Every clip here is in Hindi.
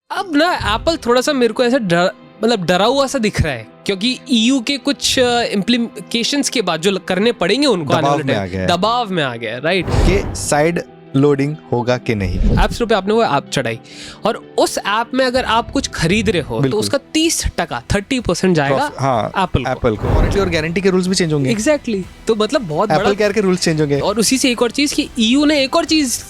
अब ना एप्पल थोड़ा सा मेरे को ऐसा मतलब डरा हुआ सा दिख रहा है, क्योंकि ईयू के कुछ इम्प्लीकेशंस के बाद जो करने पड़ेंगे उनको आने वाले टाइम दबाव में आ गया राइट कि साइड लोडिंग होगा कि नहीं। ऐप स्टोर पे आपने वो ऐप चढ़ाई और उस ऐप में अगर आप कुछ खरीद रहे हो तो उसका 30% जाएगा एप्पल को। वारंटी और गारंटी के रूल्स भी चेंज होंगे। एग्जैक्टली तो मतलब बहुत एप्पल केयर के रूल्स चेंज होंगे। और उसी से एक और चीज कि ईयू ने एक और चीज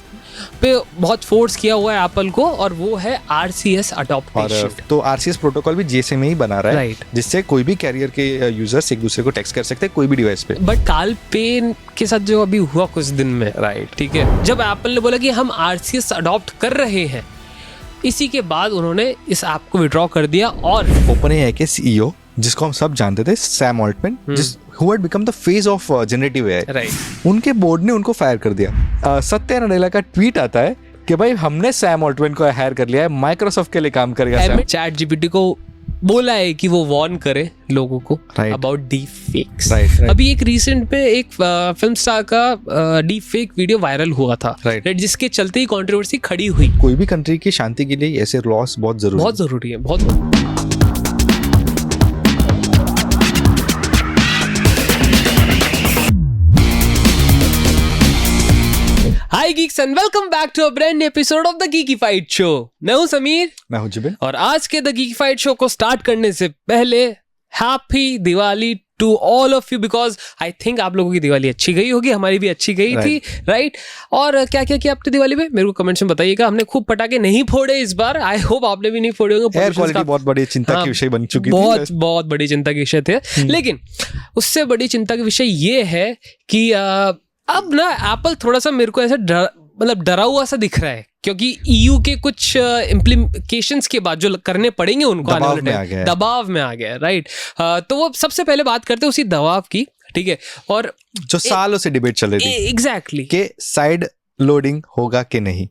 पे बहुत फोर्स किया हुआ है एप्पल को, और वो है RCS अडॉप्टेशन। तो RCS प्रोटोकॉल भी GSM में ही बना रहा है राइट, जिससे कोई भी कैरियर के यूजर्स एक दूसरे को टेक्स्ट कर सकते हैं कोई भी डिवाइस पे। बट काल पेन के साथ जो अभी हुआ कुछ दिन में राइट, ठीक है, जब एप्पल ने बोला कि हम RCS अडॉप्ट कर रहे हैं, इसी के बाद उन्होंने इस ऐप को विड्रॉ कर दिया। और OpenAI के CEO जिसको हम सब जानते थे, Sam Altman, who had become the face of generative AI, right, उनके बोर्ड ने उनको फायर कर दिया। सत्या नडेला का ट्वीट आता है कि भाई हमने सैम ऑल्टमैन को हायर कर लिया है, माइक्रोसॉफ्ट के लिए काम करेगा। चैट जीपीटी को बोला है कि वो वार्न करे लोगों को अबाउट डीप फेक्स। अभी एक रिसेंट में एक फिल्म स्टार का डीप फेक वीडियो वायरल हुआ था जिसके चलते ही कंट्रोवर्सी खड़ी हुई। कोई भी कंट्री की शांति के लिए ऐसे लॉस बहुत जरूरी है। Hi geeks and welcome back to a brand new episode of the geeky fight show. मैं हूं समीर, मैं हूं जिबिन, और आज के द गीकी फाइट शो को स्टार्ट करने से पहले happy Diwali to all of you, because I think आप लोगों की दिवाली अच्छी गई होगी, हमारी भी अच्छी गई थी राइट। और क्या क्या किया आपने दिवाली में मेरे को कमेंट्स में बताइएगा। हमने खूब पटाखे नहीं फोड़े इस बार, आई होप आपने भी नहीं फोड़े होंगे। एयर क्वालिटी बहुत बड़ी चिंता की विषय बन चुकी थी, बहुत बड़ी चिंता के विषय थे। लेकिन उससे बड़ी चिंता का विषय ये है कि अब ना एप्पल थोड़ा सा मेरे को ऐसा मतलब डरा हुआ सा दिख रहा है, क्योंकि ईयू के कुछ इम्प्लीकेशंस के बाद जो करने पड़ेंगे उनको आने वाले टाइम दबाव में आ गया राइट। तो वो सबसे पहले बात करते हैं उसी दबाव की, ठीक है, और जो सालों से डिबेट चल रही थी एग्जैक्टली कि साइड लोडिंग होगा कि नहीं।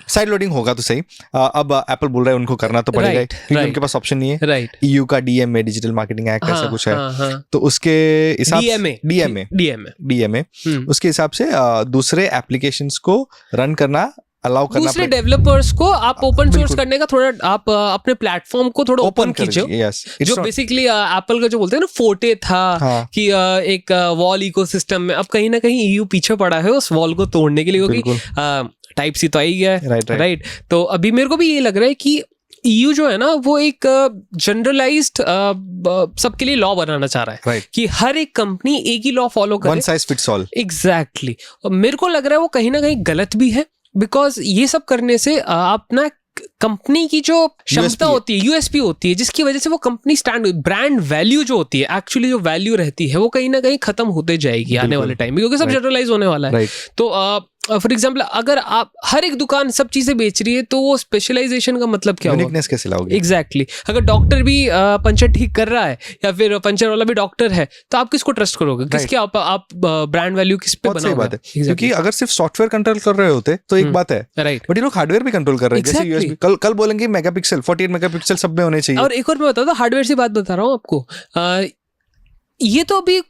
साइड लोडिंग होगा तो सही, अब एप्पल बोल रहा है उनको करना तो पड़ेगा क्योंकि उनके पास ऑप्शन नहीं है राइट। EU का DMA डिजिटल मार्केटिंग एक्ट ऐसा कुछ है, तो उसके हिसाब DMA उसके हिसाब से दूसरे एप्लीकेशंस को रन करना अलाउ करना, दूसरे डेवलपर्स को आप ओपन सोर्स करने का थोड़ा आप अपने प्लेटफॉर्म को थोड़ा ओपन कीजिए। जो बेसिकली एप्पल का जो बोलते हैं ना फोर्टे था कि एक वॉल इकोसिस्टम में, अब कहीं ना कहीं EU पीछे पड़ा है उस वॉल को तोड़ने के लिए, क्योंकि टाइप सी तो आई गया है राइट। तो अभी मेरे को भी ये लग रहा है कि EU जो है ना वो एक जनरलाइज्ड सबके लिए लॉ बनाना चाह रहा है कि हर एक कंपनी एक ही लॉ फॉलो करे, one size fits all. Exactly. मेरे को लग रहा है वो कहीं ना कहीं गलत भी है, बिकॉज ये सब करने से आप ना कंपनी की जो क्षमता होती है, USP होती है, जिसकी वजह से वो कंपनी स्टैंड, ब्रांड वैल्यू जो होती है, एक्चुअली जो वैल्यू रहती है वो कहीं ना कहीं खत्म होते जाएगी आने वाले टाइम में, क्योंकि सब जनरलाइज होने वाला है। तो फॉर एग्जाम्पल अगर आप हर एक दुकान सब चीजें बेच रही है तो वो स्पेशलाइजेशन का मतलब क्या होगा, यूनिकनेस कैसे लाओगे? एग्जैक्टली। अगर डॉक्टर भी पंचर ठीक कर रहा है या फिर पंचर वाला भी डॉक्टर है, तो आप किसको ट्रस्ट करोगे? किसके आप ब्रांड वैल्यू किस पे बनाओगे? बात है क्योंकि अगर सिर्फ सॉफ्टवेयर कंट्रोल कर रहे होते तो एक बात है राइट, बट ये लोग हार्डवेयर भी कंट्रोल कर रहे हैं। जैसे USB कल बोलेंगे मेगापिक्सल 48 मेगापिक्सल सब में होने चाहिए। और एक और मैं बता दूं, हार्डवेयर से बात बता रहा हूँ आपको, ये तो अभी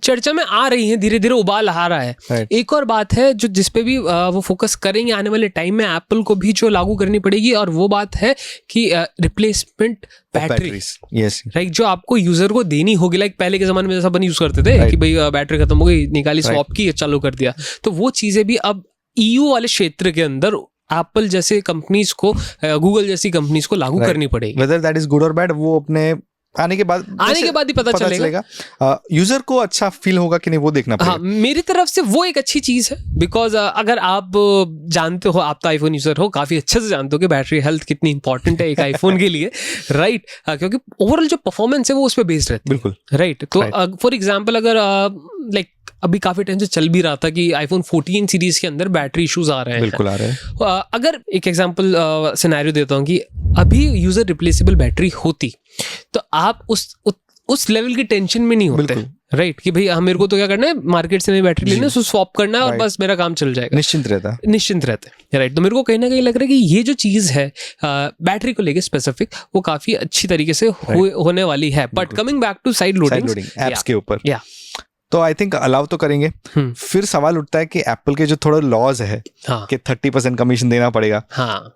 चर्चा में आ रही है, धीरे धीरे उबाल आ रहा है। एक और बात है जो जिसपे भी वो फोकस करेंगे आने वाले टाइम में, एप्पल को भी जो लागू करनी पड़ेगी, और वो बात है कि रिप्लेसमेंट बैटरी राइट, जो आपको यूजर को देनी होगी। लाइक पहले के जमाने में जैसा अपन यूज करते थे कि भाई बैटरी खत्म हो गई, निकाली स्वैप की, चालू कर दिया, तो वो चीजें भी अब EU वाले क्षेत्र के अंदर एप्पल जैसे कंपनीज को, गूगल जैसी कंपनीज को लागू करनी पड़ेगी। वेदर दैट इज गुड और बैड वो अपने आने के बाद ही पता चलेगा। यूजर को अच्छा फील होगा कि नहीं वो देखना पड़ेगा। मेरी तरफ से वो एक अच्छी चीज है, बिकॉज अगर आप जानते हो, आप तो आईफोन यूजर हो, काफी अच्छे से जानते हो कि बैटरी हेल्थ कितनी इंपॉर्टेंट है एक आईफोन के लिए राइट, क्योंकि ओवरऑल जो परफॉर्मेंस है वो उस पर बेस्ड रहती है। बिल्कुल राइट। तो फॉर एग्जाम्पल अगर लाइक अभी काफी टाइम से चल भी रहा था कि आईफोन 14 सीरीज के अंदर बैटरी इश्यूज आ रहे हैं, बिल्कुल आ रहे हैं। अगर एक एग्जांपल सिनेरियो देता हूँ कि अभी यूजर रिप्लेसेबल बैटरी होती तो आप उस लेवल की टेंशन में नहीं होते राइट, कि भाई मेरे को तो क्या करना है, मार्केट से नई बैटरी लेना है, उसको स्वैप करना है और बस मेरा काम चल जाएगा, निश्चिंत रहते राइट। तो मेरे को कहीं ना कहीं लग रहा है कि ये जो चीज है बैटरी को लेके स्पेसिफिक, वो काफी अच्छी तरीके से होने वाली है। But coming back to side loading apps के ऊपर, तो आई थिंक अलाउ तो करेंगे। फिर सवाल उठता है कि एप्पल के जो थोड़े लॉज है कि 30% कमीशन देना पड़ेगा,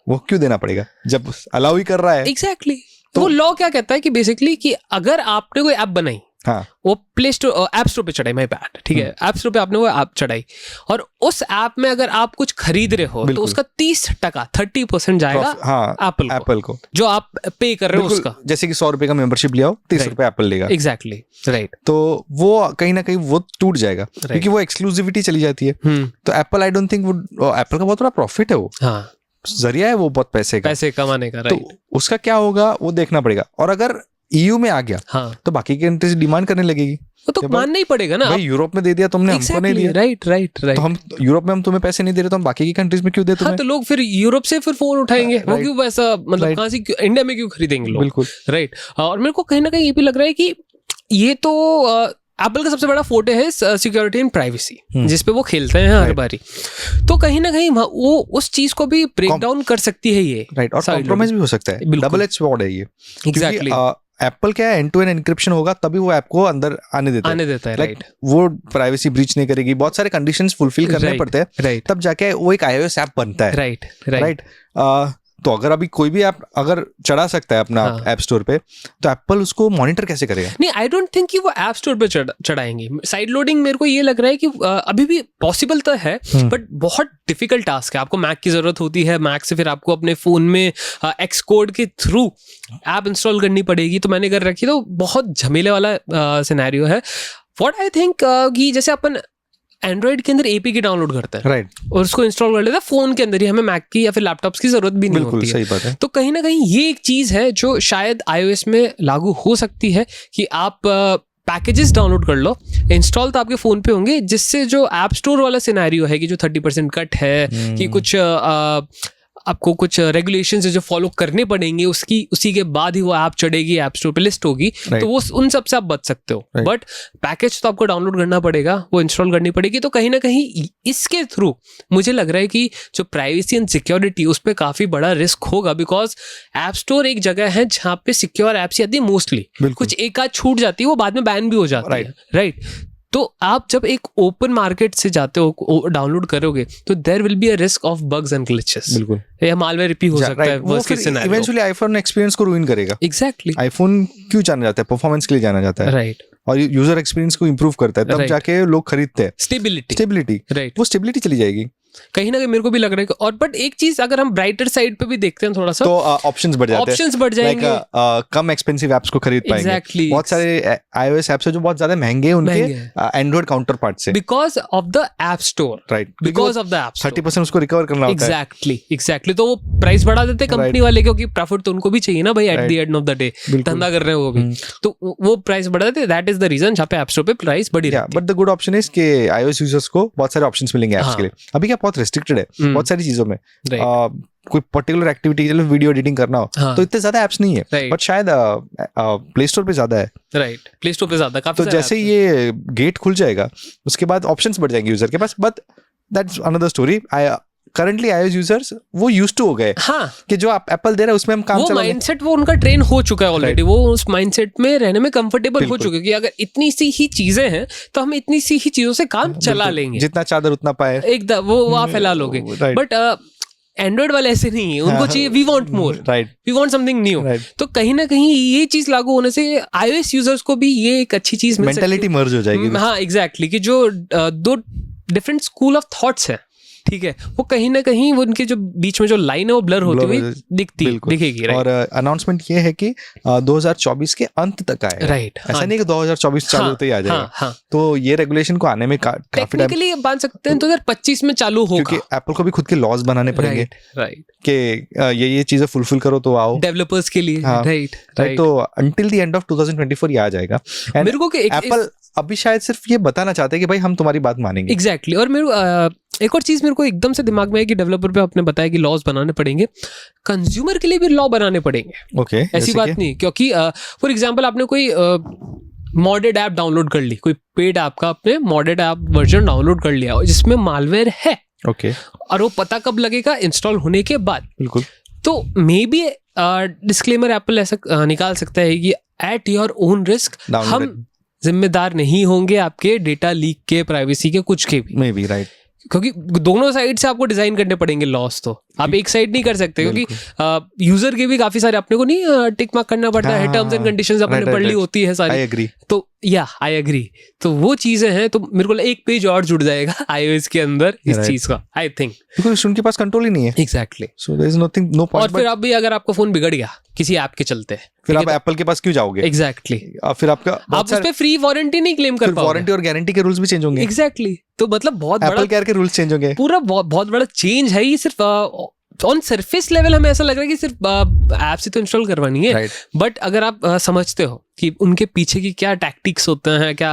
वो क्यों देना पड़ेगा जब अलाउ ही कर रहा है? एग्जैक्टली। तो वो लॉ क्या कहता है कि बेसिकली कि अगर आपने कोई ऐप बनाई, वो प्ले स्टोर ऐप स्टोर पे चढ़ाई, माय बैड, ठीक है, ऐप स्टोर पे आपने वो ऐप चढ़ाई और उस ऐप में अगर आप कुछ खरीद रहे हो तो उसका 30% जाएगा एप्पल को, जो आप पे कर रहे हो उसका। जैसे कि 100 रुपए का मेंबरशिप लिया हो, 30 रुपए एप्पल लेगा। Exactly, right. तो वो कहीं ना कहीं वो टूट जाएगा क्योंकि वो एक्सक्लूसिविटी चली जाती है। तो एप्पल, आई डोंट थिंक वो एप्पल का बहुत बड़ा प्रॉफिट है, वो जरिया है वो बहुत पैसे कमाने का, राइट। तो उसका क्या होगा वो देखना पड़ेगा। और अगर EU में आ गया तो बाकी की कंट्रीज डिमांड करने लगेगी, वो तो मानना ही पड़ेगा ना। भाई यूरोप में दे दिया तुमने, हमको नहीं दिया, राइट। तो हम यूरोप में हम तुम्हें पैसे नहीं दे रहे तो हम बाकी की कंट्रीज में क्यों दे तुम्हें? तो लोग फिर यूरोप से फिर फोन उठाएंगे, वो क्यों पैसा, मतलब कहाँ से इंडिया में क्यों खरीदेंगे लोग? बिल्कुल, राइट। और मेरे को कहीं ना कहीं ये भी लग रहा है कि ये तो एप्पल का सबसे बड़ा फोटे है सिक्योरिटी एंड प्राइवेसी, जिसपे वो खेलते हैं हर बारी। तो कहीं ना कहीं वो उस चीज को भी ब्रेक डाउन कर सकती है ये, राइट। और कॉम्प्रोमाइज भी हो सकता है, डबल एज स्वॉर्ड है ये। एग्जैक्टली। एप्पल क्या है, एंड टू एंड एन्क्रिप्शन होगा तभी वो ऐप को अंदर आने देता है, राइट। वो प्राइवेसी ब्रीच नहीं करेगी, बहुत सारे कंडीशंस फुलफिल करने पड़ते हैं, तब जाके वो एक iOS ऐप बनता है, राइट। तो अगर अभी कोई भी ऐप अगर चढ़ा सकता है अपना ऐप स्टोर पे, तो एप्पल उसको मॉनिटर कैसे करेगा? नहीं, आई डोंट थिंक कि वो ऐप स्टोर पे चढ़ाएंगे। साइड लोडिंग मेरे को ये लग रहा है कि अभी भी पॉसिबल तो है, बट बहुत डिफिकल्ट टास्क है। आपको मैक की जरूरत होती है, मैक से फिर आपको अपने फोन में एक्स कोड के थ्रू ऐप इंस्टॉल करनी पड़ेगी। तो मैंने कर रखी, तो बहुत झमेले वाला सिनेरियो है। व्हाट आई थिंक कि जैसे अपन एंड्रॉइड के अंदर APK डाउनलोड करते हैं, राइट, और उसको इंस्टॉल कर लेते हैं फोन के अंदर ही, हमें मैक की या फिर लैपटॉप्स की जरूरत भी नहीं होती है। सही बात है। तो कहीं ना कहीं ये एक चीज है जो शायद iOS में लागू हो सकती है कि आप पैकेजेस डाउनलोड कर लो, इंस्टॉल तो आपके फोन पे होंगे, जिससे जो ऐप स्टोर वाला सिनेरियो है कि जो 30% कट है, कि कुछ आपको कुछ रेगुलेशंस जो फॉलो करने पड़ेंगे, उसी के बाद ही वो ऐप चढ़ेगी, ऐप स्टोर पे लिस्ट होगी, तो वो उन सब से आप बच सकते हो। बट पैकेज तो आपको डाउनलोड करना पड़ेगा, वो इंस्टॉल करनी पड़ेगी। तो कहीं ना कहीं इसके थ्रू मुझे लग रहा है कि जो प्राइवेसी एंड सिक्योरिटी, उस पर काफी बड़ा रिस्क होगा, बिकॉज ऐप स्टोर एक जगह है जहाँ पे सिक्योर ऐप्स आती है मोस्टली, कुछ एक आध छूट जाती है, वो बाद में बैन भी हो जाती है, राइट। तो आप जब एक ओपन मार्केट से जाते हो, डाउनलोड करोगे, तो there will be a risk of bugs and glitches, बिल्कुल, या मालवेयर रिपी हो सकता है। वो फिर इवेंचुअली आईफोन एक्सपीरियंस को रूइन करेगा। एग्जैक्टली। आईफोन क्यों जाना जाता है? परफॉर्मेंस के लिए जाना जाता है, राइट, और यूजर एक्सपीरियंस को इंप्रूव करता है, तब जाके लोग खरीदते हैं। स्टेबिलिटी, राइट, वो स्टेबिलिटी चली जाएगी कहीं ना कहीं, मेरे को भी लग रहा है। और बट एक चीज अगर हम ब्राइटर साइड पे भी देखते हैं थोड़ा सा, तो ऑप्शंस बढ़ जाएंगे, कम एक्सपेंसिव ऐप्स को खरीद पाएंगे। Exactly. बहुत सारे iOS ऐप्स है जो बहुत ज्यादा महंगे हैं उनके एंड्रॉइड काउंटर पार्ट से, because of the app store, right, because of the app store 30% उसको रिकवर करना होता है। एग्जैक्टली। तो वो प्राइस बढ़ा देते कंपनी वाले, क्योंकि प्रॉफिट तो उनको भी चाहिए ना भाई, at the end of the day धंधा कर रहे हैं वो भी, तो वो प्राइस बढ़ा देते। दैट इज द रीजन जहाँ पे ऐप स्टोर पे प्राइस बढ़ी रहती है। But the good option is कि iOS यूजर्स को बहुत सारे ऑप्शंस मिलेंगे ऐप्स के लिए। अभी क्या बहुत रिस्ट्रिक्टेड है बहुत सारी चीजों में, कोई पर्टिकुलर एक्टिविटी के लिए वीडियो एडिटिंग करना हो, तो इतने ज्यादा ऐप्स नहीं है, बट शायद प्ले स्टोर पे ज्यादा है, राइट, प्ले स्टोर पे ज्यादा काफी। तो जैसे ये गेट खुल जाएगा, उसके बाद ऑप्शंस बढ़ जाएंगे यूजर के पास, but that's another story. Currently iOS users वो यूज्ड टू हो गए, हाँ, कि जो आप एप्पल दे रहे हैं उसमें हम काम चला, वो माइंडसेट वो उनका ट्रेन हो चुका है ऑलरेडी, वो उस माइंडसेट में रहने में कंफर्टेबल हो चुके हैं कि अगर इतनी सी ही चीजें हैं तो हम इतनी सी ही चीजों से काम चला लेंगे, जितना चादर उतना पाए, एकदम वो आप फैला लोगे। बट एंड्रॉइड वाले ऐसे नहीं है, उनको चाहिए we want more, right, we want something new. तो कहीं ना कहीं ये चीज लागू होने से iOS यूजर्स को भी ये एक अच्छी चीज, मेंटालिटी मर्ज हो जाएगी। हाँ, एग्जैक्टली, कि जो दो डिफरेंट स्कूल ऑफ थॉट्स है, ठीक है, वो कहीं ना कहीं वो उनके जो बीच में जो लाइन है वो ब्लर होती हुई दिखेगी। और अनाउंसमेंट ये है कि 2024 के अंत तक आएगा, राइट, ऐसा नहीं कि 2024 चालू होते ही आ जाएगा। तो ये रेगुलेशन को आने में काफी टाइम मान सकते हैं, 2025 में चालू होगा, क्योंकि एप्पल को भी खुद के लॉज बनाने पड़ेंगे, राइट, कि ये चीजें फुलफिल करो तो आओ डेवलपर्स के लिए, राइट। तो अंटिल द एंड ऑफ 2024 ये आ जाएगा। मेरे को एप्पल अभी शायद सिर्फ ये बताना चाहते हैं कि भाई हम तुम्हारी बात मानेंगे। एग्जैक्टली। और मेरे एक और चीज मेरे को एकदम से दिमाग में है कि डेवलपर पे आपने बताया कि लॉज बनाने पड़ेंगे, कंज्यूमर के लिए भी लॉ बनाने पड़ेंगे। ओके, ऐसी बात नहीं, क्योंकि फॉर एग्जांपल आपने कोई मॉडेड ऐप डाउनलोड कर ली, कोई पेड ऐप का आपने मॉडेड ऐप वर्जन डाउनलोड कर लिया जिसमें मालवेयर है, ओके, और वो पता कब लगेगा? इंस्टॉल होने के बाद। बिल्कुल। तो मे बी डिस्क्लेमर एप्पल ऐसा निकाल सकता है कि एट योर ओन रिस्क हम जिम्मेदार नहीं होंगे आपके डेटा लीक के, प्राइवेसी के, कुछ के भी। मे बी राइट, क्योंकि दोनों साइड से आपको डिजाइन करने पड़ेंगे लॉस, तो आप एक साइड नहीं कर सकते, क्योंकि यूजर के भी काफी सारे अपने को नहीं टिक मार्क करना पड़ता है, टर्म्स एंड कंडीशंस अपने पढ़ ली होती है सारी। I agree. तो आई एग्री, तो वो चीजें हैं, तो मेरे को एक पेज और जुड़ जाएगा iOS के अंदर इस चीज का, आई थिंक, बिकॉज़ उनके पास कंट्रोल ही नहीं है। Exactly, so there is nothing, no point. और फिर अब भी अगर आपका फोन बिगड़ गया किसी ऐप के चलते, फिर आप एप्पल के पास क्यों जाओगे? एग्जैक्टली, फिर आपका आप उस पे फ्री वारंटी नहीं क्लेम कर पाओगे, वारंटी और गारंटी के रूल्स भी चेंज होंगे। एग्जैक्टली, तो मतलब बहुत बड़ा एप्पल केयर के रूल्स चेंज होंगे, पूरा बहुत बड़ा चेंज है ये। सिर्फ ऑन सरफेस लेवल हमें ऐसा लग रहा है कि सिर्फ ऐप से तो इंस्टॉल करवानी है, बट अगर आप समझते हो कि उनके पीछे की क्या टैक्टिक्स होते हैं, क्या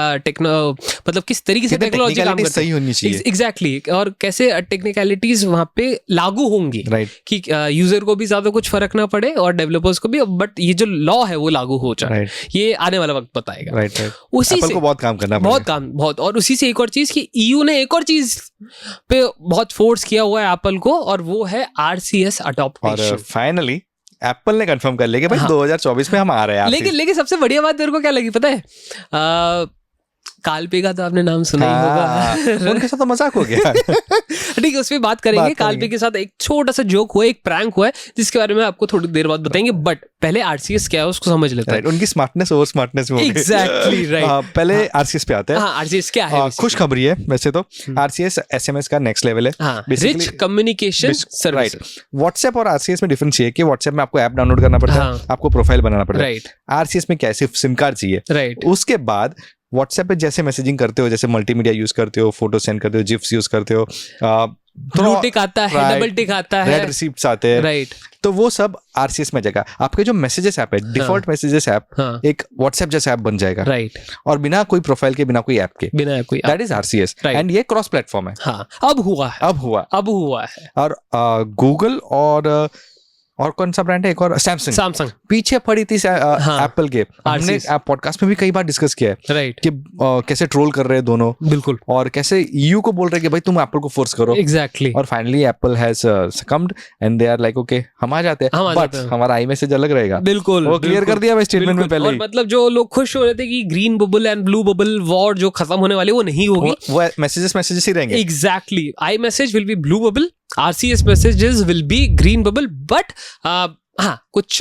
मतलब किस तरीके से टेक्नोलॉजी काम करती है, एग्जैक्टली, और कैसे टेक्निकलिटीज वहां पे लागू होंगी, कि यूजर को भी ज्यादा कुछ फर्क ना पड़े और डेवलपर्स को भी, बट ये जो लॉ है वो लागू हो जाए, ये आने वाला वक्त बताएगा। उसी से बहुत काम करना, बहुत, और उसी से एक और चीज कि EU ने एक और चीज पे बहुत फोर्स किया हुआ है एप्पल को, और वो है RCS अडॉप्टेशन। और फाइनली एप्पल ने कंफर्म कर लिया कि भाई 2024 में हम आ रहे हैं। लेकिन सबसे बढ़िया बात तेरे को क्या लगी पता है? कालपे का तो आपने नाम सुना ही होगा, उनके साथ तो मजाक हो गया। ठीक है, उस पर बात करेंगे। कालपे के साथ एक छोटा सा जोक हुआ, एक प्रैंक हुआ है, जिसके बारे में आपको थोड़ी देर बाद बताएंगे, बट पहले RCS क्या है उसको समझ लेते हैं। उनकी स्मार्टनेस ओवर स्मार्टनेस में एग्जैक्टली राइट। पहले RCS पे आते हैं। RCS क्या है? खुशखबरी है वैसे तो, RCS SMS का नेक्स्ट लेवल है, रिच कम्युनिकेशन सर्विस। व्हाट्सएप और RCS में डिफरेंस ये है कि व्हाट्सएप में आपको ऐप डाउनलोड करना पड़ता है, आपको प्रोफाइल बनाना पड़ता है। RCS में क्या, सिर्फ सिम कार्ड चाहिए। उसके बाद व्हाट्सएप पे जैसे मैसेजिंग करते हो, जैसे मल्टीमीडिया यूज करते हो, फोटो सेंड करते हो, जिप्स यूज करते हो, ब्लू टिक आता है, डबल टिक आता है, रेड रिसीप्ट्स आते हैं, राइट, तो वो सब RCS में जाएगा। आपके जो मैसेजेस ऐप है, डिफॉल्ट मैसेजेस ऐप एक व्हाट्सएप जैसा ऐप बन जाएगा, राइट, और बिना कोई प्रोफाइल के, बिना कोई ऐप के, दैट इज RCS, एंड ये क्रॉस प्लेटफॉर्म है। अब हुआ है। और गूगल और कौन सा ब्रांड है, एक और सैमसंग पीछे पड़ी थी एप्पल के। हमने पॉडकास्ट में भी कई बार डिस्कस किया है, राइट, कि कैसे ट्रोल कर रहे हैं दोनों, बिल्कुल, और कैसे EU को बोल रहे हैं कि भाई तुम एप्पल को फोर्स करो, एग्जैक्टली, और finally Apple has succumbed and they are like okay, हम आ जाते हैं, बट हमारा iMessage अलग रहेगा, बिल्कुल, वो क्लियर कर दिया मैं स्टेटमेंट में पहले। और मतलब जो लोग खुश हो रहे थे कि green bubble and blue bubble war जो खत्म होने वाली, वो नहीं होगी, वो मैसेजेस ही रहेंगे। Exactly, iMessage will be blue bubble, RCS messages will be green bubble, but कुछ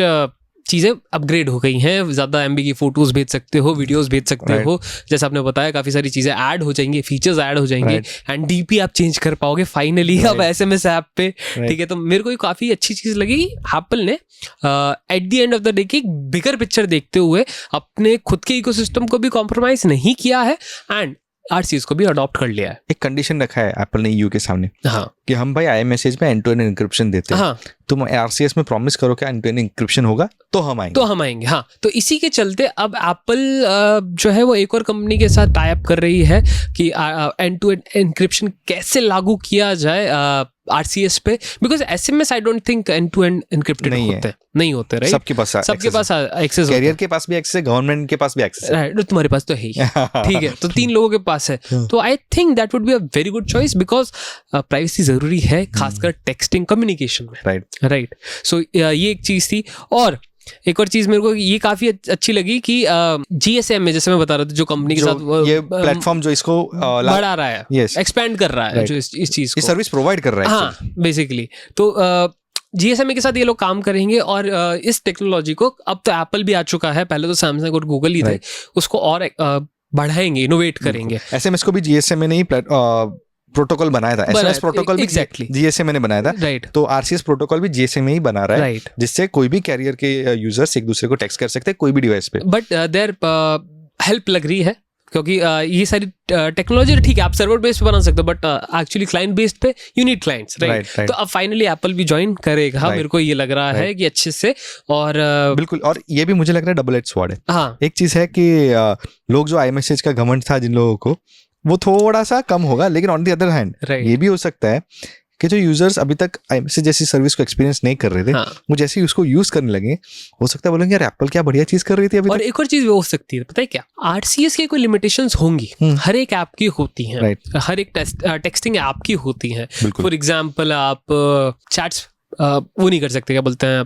चीजें अपग्रेड हो गई हैं, ज्यादा MB की फोटोज भेज सकते हो, वीडियोस भेज सकते हो, जैसे आपने बताया काफी सारी चीजें ऐड हो जाएंगी, फीचर्स ऐड हो जाएंगे, एंड DP आप चेंज कर पाओगे फाइनली अब SMS ऐप पे, ठीक है। तो मेरे को काफी अच्छी चीज लगी एप्पल ने at the end of the day की बिगर पिक्चर देखते हुए अपने खुद के इकोसिस्टम को भी कॉम्प्रोमाइज नहीं किया है, एंड RCS को भी अडॉप्ट कर लिया है। एक कंडीशन रखा है एप्पल ने EU के सामने, कि हम भाई iMessage में एंड-टू-एंड एन्क्रिप्शन देते हैं, तुम RCS में प्रॉमिस करो कि एंड-टू-एंड एन्क्रिप्शन होगा तो हम आएंगे। तो इसी के चलते अब एप्पल जो है वो एक और कंपनी के साथ टाई अप कर रही है कि एंड-टू-एंड एन्क्रिप्शन कैसे लागू किया जाए RCS पे, because SMS I don't think end-to-end encrypted नहीं होते, राइट। सबके पास एक्सेस, कैरियर के पास भी एक्सेस है, गवर्नमेंट के पास भी एक्सेस है, राइट, तुम्हारे पास तो है ही, ठीक है, तो 3 लोगों के पास है, तो I think that would be a very good choice, because privacy जरूरी है, खासकर टेक्सटिंग कम्युनिकेशन में, राइट। सो ये एक चीज थी, और एक और चीज मेरे को ये काफी अच्छी लगी कि GSM में, जैसे मैं बता रहा था, जो कंपनी के साथ ये प्लेटफॉर्म जो इसको बढ़ा रहा है, एक्सपेंड कर रहा है, जो इस चीज को सर्विस प्रोवाइड कर रहा है, बेसिकली, तो GSM के साथ ये लोग काम करेंगे, और इस टेक्नोलॉजी को अब तो एप्पल भी आ चुका है, पहले तो सैमसंग और गूगल ही थे, उसको और बढ़ाएंगे, इनोवेट करेंगे। SMS को भी GSM ने ही प्रोटोकॉल बनाया था, SMS प्रोटोकॉल भी GSM ने बनाया था, राइट, तो RCS प्रोटोकॉल भी GSM में ही बना रहा है, राइट, जिससे कोई भी कैरियर के यूजर्स एक दूसरे को टेक्स्ट कर सकते हैं कोई भी डिवाइस पे, बट देयर हेल्प लग रही है, क्योंकि ये सारी टेक्नोलॉजी ठीक है, आप सर्वर बेस्ड पे बना सकते हो, बट एक्चुअली क्लाइंट बेस्ड पे यू नीड क्लाइंट्स, राइट। तो अब फाइनली एप्पल भी ज्वाइन करेगा, मेरे को ये लग रहा है कि अच्छे से, और बिल्कुल, और ये भी मुझे लग रहा है डबल एज स्वॉर्ड है। एक चीज है कि लोग जो iMessage का घमंड था जिन लोगों को, वो थोड़ा सा कम होगा, लेकिन ऑन द अदर हैंड ये भी हो सकता है कि जो यूजर्स अभी तक iMessage जैसी सर्विस को एक्सपीरियंस नहीं कर रहे थे, वो जैसे ही उसको यूज करने लगे, हो सकता है बोलेंगे यार एप्पल क्या बढ़िया चीज कर रही थी अभी। और एक और चीज हो सकती है, पता है क्या, RCS की कोई लिमिटेशंस होंगी, हर एक ऐप की होती हैं, हर एक टेक्सटिंग ऐप की होती हैं। फॉर एग्जांपल आप चैट्स वो नहीं कर सकते, क्या बोलते हैं,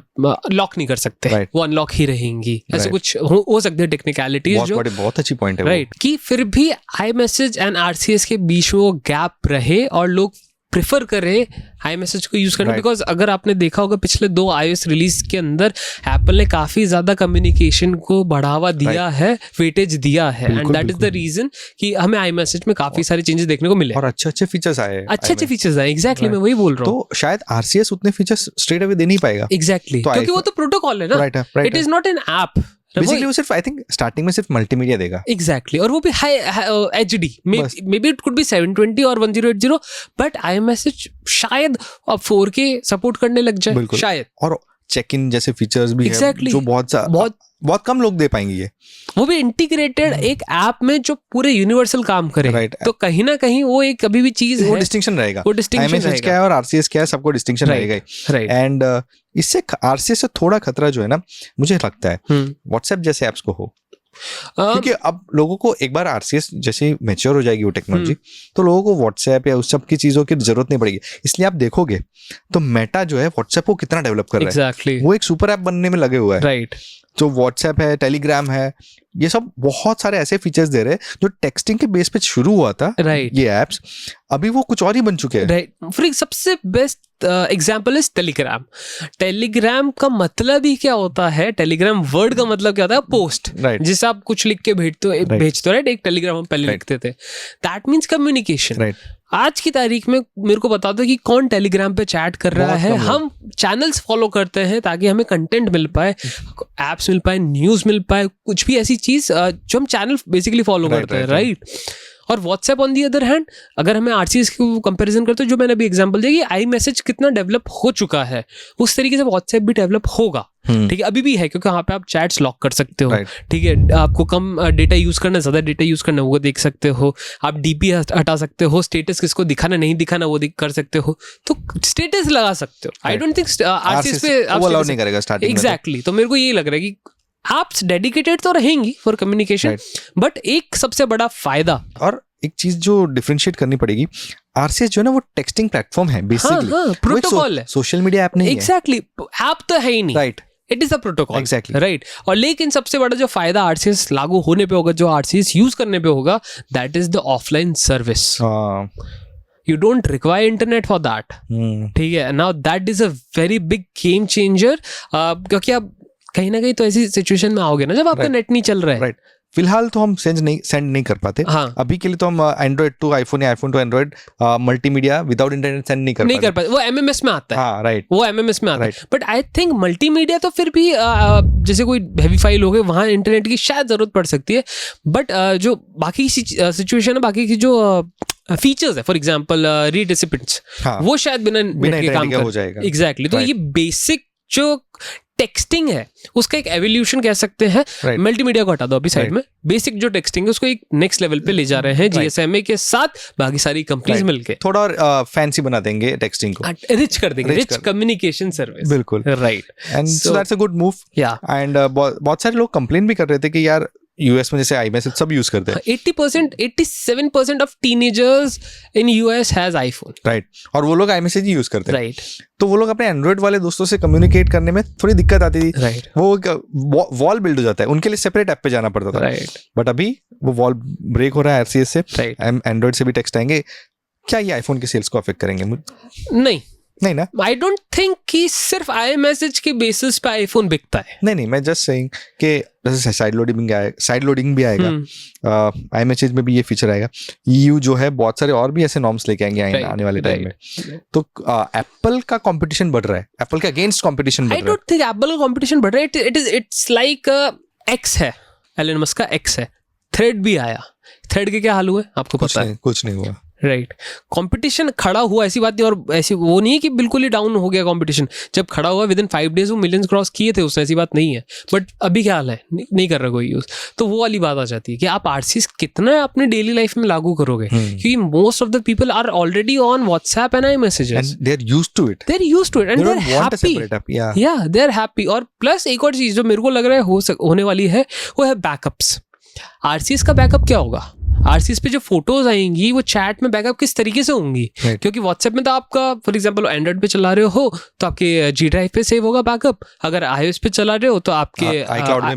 लॉक नहीं कर सकते, वो अनलॉक ही रहेंगी, ऐसे कुछ हो सकते हैं टेक्निकलिटीज जो बहुत अच्छी पॉइंट है, राइट, कि फिर भी आई मैसेज एंड RCS के बीच में वो गैप रहे और लोग प्रेफर करें आई मैसेज को यूज करना, बिकॉज अगर आपने देखा होगा पिछले 2 iOS रिलीज के अंदर एप्पल ने काफी ज्यादा कम्युनिकेशन को बढ़ावा दिया है, वेटेज दिया है, and that is the reason कि हमें आई मैसेज में काफी सारे चेंजेस देखने को मिले और अच्छे फीचर्स आए, अच्छे फीचर्स आए, एग्जैक्टली मैं वही बोल रहा हूँ। तो शायद RCS उतने फीचर्स स्ट्रेट अवे दे नहीं पाएगा, एग्जैक्टली, क्योंकि वो तो प्रोटोकॉल है ना, it is not an app, basically वो सिर्फ आई थिंक स्टार्टिंग में सिर्फ मल्टीमीडिया देगा, एग्जैक्टली, और वो भी high HD, may be it could be 720 और 1080, बट आई मैसेज शायद अब 4K सपोर्ट करने लग जाए शायद, और चेक इन जैसे फीचर्स भी है जो बहुत कम लोग दे पाएंगे, ये वो भी इंटीग्रेटेड एक ऐप में जो पूरे यूनिवर्सल काम करे, तो कहीं ना कहीं वो एक कभी भी चीज है, वो डिस्टिंक्शन रहेगा, वो डिस्टिंक्शन रहेगा, क्या है और RCS क्या है, सबको डिस्टिंक्शन रहेगा, एंड इससे RCS से थोड़ा खतरा जो है ना, मुझे लगता है व्हाट्सएप जैसे ऐप्स को हो, क्योंकि अब लोगों को एक बार RCS जैसे मैच्योर हो जाएगी वो टेक्नोलॉजी, तो लोगों को व्हाट्सएप या उस सब की चीजों की जरूरत नहीं पड़ेगी। इसलिए आप देखोगे तो मेटा जो है व्हाट्सएप को कितना डेवलप कर रहा है, वो एक सुपर ऐप बनने में लगे हुआ है, राइट, जो व्हाट्सएप है, टेलीग्राम है, ये सब बहुत सारे ऐसे फीचर्स दे रहे हैं जो टेक्सटिंग के बेस पे शुरू हुआ था, ये एप्स अभी वो कुछ और ही बन चुके हैं, राइट। फॉर सबसे best example is Telegram. Telegram का मतलब ही क्या होता है, टेलीग्राम वर्ड का मतलब क्या होता है, पोस्ट, जिसे आप कुछ लिख के भेजते हो, राइट, एक टेलीग्राम हम पहले लिखते थे, दैट मीन्स कम्युनिकेशन। आज की तारीख में मेरे को बता दो कि कौन टेलीग्राम पे चैट कर रहा है, हम चैनल्स फॉलो करते हैं ताकि हमें कंटेंट मिल पाए, एप्स मिल पाए, न्यूज मिल पाए, कुछ भी ऐसी चीज जो हम चैनल बेसिकली फॉलो करते हैं, राइट। और WhatsApp on the other hand, अगर हमें RCS की कंपैरिजन करते हैं, जो मैंने अभी एग्जांपल दिया कि आई मैसेज कितना डेवलप हो चुका है, उस तरीके से व्हाट्सएप भी डेवलप होगा, ठीक है, अभी भी है, क्योंकि वहाँ पे आप चैट्स लॉक कर सकते हो, ठीक है, आपको कम डेटा यूज करना, ज्यादा डेटा यूज करना वो देख सकते हो, आप DP हटा सकते हो, स्टेटस किसको दिखाना नहीं दिखाना वो कर सकते हो, तो स्टेटस लगा सकते हो। आई डोंट थिंक RCS पे अलाउ नहीं करेगा स्टार्टिंग में, एग्जैक्टली, तो मेरे को यही लग रहा है कि एप्स डेडिकेटेड तो रहेंगी फॉर कम्युनिकेशन, बट एक सबसे बड़ा फायदा, और एक चीज जो डिफरेंशिएट करनी पड़ेगी, RCS जो है ना वो टेक्सटिंग प्लेटफॉर्म है बेसिकली, प्रोटोकॉल है, सोशल मीडिया ऐप नहीं है, एग्जैक्टली, ऐप तो है ही नहीं, right, it is a protocol, exactly, right. और लेकिन सबसे बड़ा जो फायदा RCS लागू होने पे होगा, जो RCS यूज करने पे होगा, that is the offline service. You don't require internet for that, ठीक है। Now that is a very big game changer, क्योंकि आप कहीं ना कहीं तो ऐसी सिचुएशन में आओगे ना जब आपका नेट नहीं चल रहा है, राइट। फिलहाल तो हम सेंड नहीं कर पाते, हाँ। अभी के लिए तो हम एंड्रॉइड टू आईफोन या iPhone to Android multimedia without internet send नहीं कर पाते, वो MMS में आता है, हाँ, राइट, वो MMS में आता है, बट आई थिंक मल्टीमीडिया तो फिर भी जैसे कोई हैवी फाइल हो गई, वहाँ इंटरनेट की शायद जरूरत पड़ सकती है, बट जो बाकी सिचुएशन है, बाकी की जो फीचर्स है, फॉर एग्जांपल रीड रेसिपिएंट्स, वो शायद बिना नेट के काम हो जाएगा, एग्जैक्टली। तो ये बेसिक जो टेक्सटिंग है उसका एक एवोल्यूशन कह सकते हैं, मल्टीमीडिया को हटा दो अभी साइड में, बेसिक जो टेक्सटिंग है उसको एक नेक्स्ट लेवल पे ले जा रहे हैं GSMA के साथ बाकी सारी कंपनीज मिलके, थोड़ा और फैंसी बना देंगे टेक्सटिंग को, रिच कर देंगे, रिच कम्युनिकेशन सर्विस, बिल्कुल, right, and so that's a good move, या, एंड बहुत सारे लोग कंप्लेन भी कर रहे थे कि यार US में जैसे iMessage सब यूज करते हैं, 87% of teenagers in US has iPhone, right, और वो लोग iMessage ही यूज करते हैं, राइट। तो वो लोग अपने एंड्रॉइड वाले दोस्तों से कम्युनिकेट करने में थोड़ी दिक्कत आती थी, राइट, वो वॉल बिल्ड हो जाता है, उनके लिए सेपरेट ऐप पे जाना पड़ता था, राइट, बट अभी वो वॉल ब्रेक हो रहा है RCS से, राइट, एंड्रॉइड से भी टेक्स्ट आएंगे। क्या ये आईफोन के सेल्स को अफेक्ट करेंगे? नहीं ना, आई डोंट थिंक कि सिर्फ iMessage के बेसिस पे आईफोन बिकता है, नहीं, मैं जस्ट सेइंग कि जैसे साइड लोडिंग भी आएगा, iMessage में भी ये फीचर आएगा, EU जो है बहुत सारे और भी ऐसे नॉर्म्स लेके आएंगे आने वाले टाइम में, तो एप्पल का कंपटीशन बढ़ रहा है, एप्पल के अगेंस्ट कंपटीशन बढ़ रहा है, आई डोंट थिंक एप्पल का कंपटीशन बढ़ रहा है, इट्स लाइक X है, एलन मस्क का X है, थ्रेड भी आया, थ्रेड के क्या हाल हुए आपको पता है? कुछ नहीं हुआ, राइट, कंपटीशन खड़ा हुआ, ऐसी बात नहीं, और ऐसी वो नहीं है कि बिल्कुल ही डाउन हो गया कंपटीशन, जब खड़ा हुआ विद इन 5 days वो मिलियंस क्रॉस किए थे उसने, ऐसी बात नहीं है, बट अभी क्या हाल है, नहीं कर रहा कोई यूज, तो वो वाली बात आ जाती है कि आप RCS कितना अपने डेली लाइफ में लागू करोगे, क्योंकि most of the people are already on WhatsApp and iMessages, they are used to it and they are happy, या दे आर हैप्पी। और प्लस एक और चीज जो मेरे को लग रहा है होने वाली है, वो है बैकअप्स। RCS का बैकअप क्या होगा? आरसीएस पे जो फोटोज आएंगी वो चैट में बैकअप किस तरीके से होंगी, क्योंकि व्हाट्सएप में तो आपका फॉर एग्जांपल एंड्रॉइड पे चला रहे हो तो आपके जी ड्राइव पे सेव होगा बैकअप, अगर आईओएस पे चला रहे हो तो आपके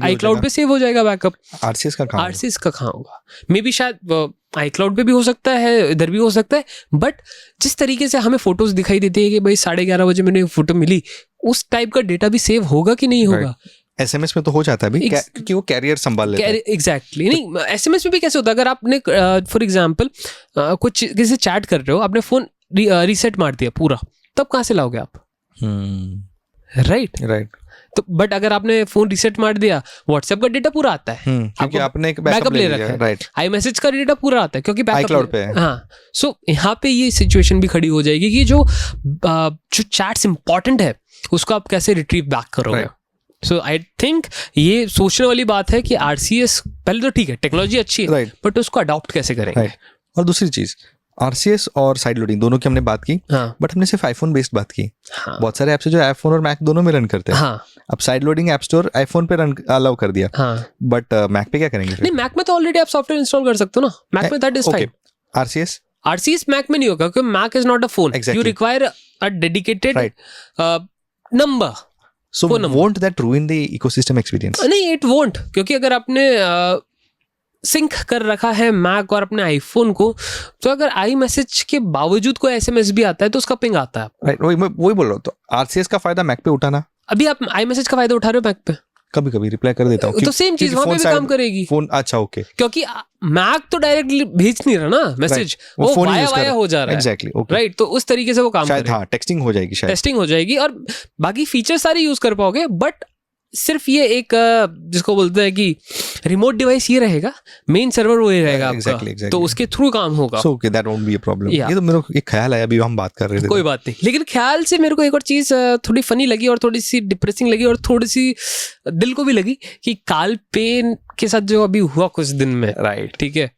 iCloud पे सेव हो जाएगा बैकअप। आरसीएस का कहाँ होगा? मे बी शायद iCloud पे भी हो सकता है, इधर भी हो सकता है, बट जिस तरीके से हमें फोटोज दिखाई देती है कि भाई 11:30 बजे मैंने फोटो मिली, उस टाइप का डेटा भी सेव होगा कि नहीं होगा? एसएमएस में तो हो जाता है अभी, क्योंकि वो कैरियर संभाल लेता है। एग्जैक्टली नहीं, एसएमएस में भी कैसे होता है, अगर आपने फॉर एग्जांपल कुछ किसी से चैट कर रहे हो, आपने फोन रीसेट मार दिया पूरा, तब कहाँ से लाओगे आप? राइट। तो बट अगर आपने फोन रीसेट मार दिया, व्हाट्सएप का डेटा पूरा आता है क्योंकि आपने एक बैकअप ले रखा है, राइट। iMessage का डेटा पूरा आता है क्योंकि iCloud पे है। हाँ, सो यहाँ पे ये सिचुएशन भी खड़ी हो जाएगी कि जो चैट्स इंपॉर्टेंट है उसको आप कैसे रिट्रीव बैक करोगे। सो आई थिंक ये सोचने वाली बात है कि आरसीएस पहले तो ठीक है, टेक्नोलॉजी अच्छी है, बट उसको अडॉप्ट कैसे करेंगे। और दूसरी चीज, आरसीएस और साइड लोडिंग दोनों की हमने बात की, बट हमने सिर्फ आईफोन बेस्ड बात की। बहुत सारे ऐप्स है जो आईफोन और मैक दोनों में रन करते हैं। अब side loading app store iPhone पे रन अलाउ कर दिया, बट मैक पे क्या करेंगे? नहीं, मैक में तो ऑलरेडी आप सॉफ्टवेयर इंस्टॉल कर सकते हो ना, मैक में that is fine. RCS Mac में नहीं होगा क्योंकि Mac is not a phone, you require a dedicated number. So won't that ruin the ecosystem experience? नहीं, it won't, क्योंकि अगर आपने सिंक कर रखा है मैक और अपने आईफोन को, तो अगर आई मैसेज के बावजूद कोई एसएमएस भी आता है तो उसका पिंग आता है। राइट, वही बोल रहा हूँ। तो आरसीएस का फायदा मैक पे उठाना, अभी आप आई मैसेज का फायदा उठा रहे हो मैक पे, कभी कभी रिप्लाई कर देता हूँ, तो सेम चीज वहां पे भी काम करेगी फोन। अच्छा, ओके, क्योंकि मैक तो डायरेक्टली भेज नहीं रहा ना मैसेज, वो वाया हो जा रहा है। एग्जैक्टली, राइट, तो उस तरीके से वो काम करेगा। हाँ, टेक्सटिंग हो जाएगी, शायद टेक्सटिंग हो जाएगी और बाकी फीचर सारे यूज कर पाओगे, बट सिर्फ ये एक जिसको बोलते हैं कि रिमोट डिवाइस ये रहेगा, मेन सर्वर वो ही रहेगा आपका, तो उसके थ्रू काम होगा। So okay, that won't be a problem. ये तो मेरे को एक ख्याल आया, अभी हम बात कर रहे थे, कोई बात नहीं। लेकिन ख्याल से मेरे को एक और चीज थोड़ी फनी लगी और थोड़ी सी डिप्रेसिंग लगी और थोड़ी सी दिल को भी लगी कि काल पेन के साथ जो अभी हुआ कुछ दिन में, राइट, ठीक है,